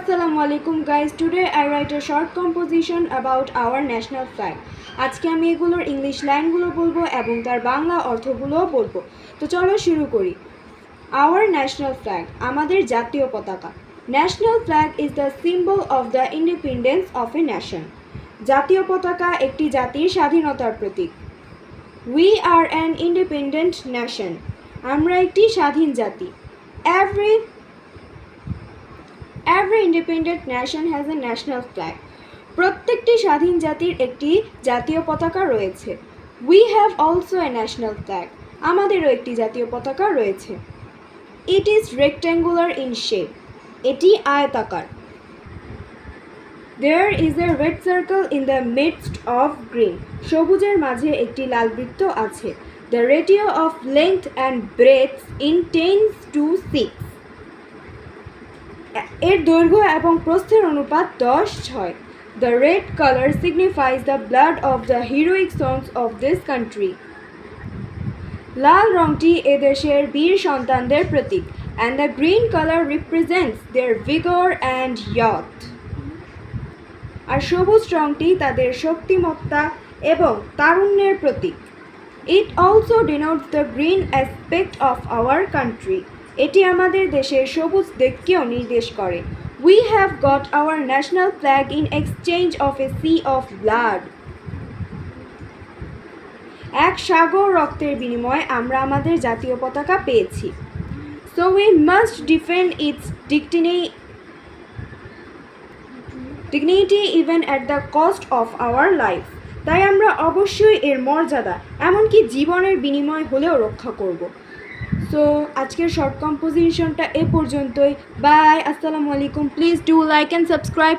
Assalamualaikum guys, today I write a short composition about our national flag. আজকে আমি এগুলোর English লাইনগুলো বলবো এবং তার বাংলা অর্থগুলোও বলবো। তো চলো শুরু করি। Our national flag, আমাদের জাতীয় পতাকা। National flag is the symbol of the independence of a nation. জাতীয় পতাকা একটি জাতির স্বাধীনতার প্রতীক। We are an independent nation. আমরা একটি স্বাধীন জাতি। Every independent nation has a national flag. প্রত্যেকটি স্বাধীন জাতির একটি জাতীয় পতাকা রয়েছে। We have also a national flag. আমাদেরও একটি জাতীয় পতাকা রয়েছে। It is rectangular in shape. এটি আয়তাকার। There is a red circle in the midst of green. সবুজের মাঝে একটি লাল বৃত্ত আছে। The ratio of length and breadth in 10:6. এর দৈর্ঘ্য এবং প্রস্থের অনুপাত 10:6. The red color signifies the blood of the heroic sons of this country. লাল রংটি এদেশের বীর সন্তানদের প্রতীক and the green color represents their vigor and youth. আর সবুজ রংটি তাদের শক্তিমত্তা এবং তারুণ্যের প্রতীক. It also denotes the green aspect of our country. এটি আমাদের দেশের সবুজ দিককেও নির্দেশ করে. We have got our national flag in exchange of a sea of blood. এক সাগর রক্তের বিনিময়ে আমরা আমাদের জাতীয় পতাকা পেয়েছি. So we must defend its dignity even at the cost of our life. তাই আমরা অবশ্যই এর মর্যাদা এমনকি জীবনের বিনিময় হলেও রক্ষা করব. সো আজকের শর্ট কম্পোজিশনটা এ পর্যন্তই। বাই, আসসালামু আলাইকুম। Please do like and subscribe my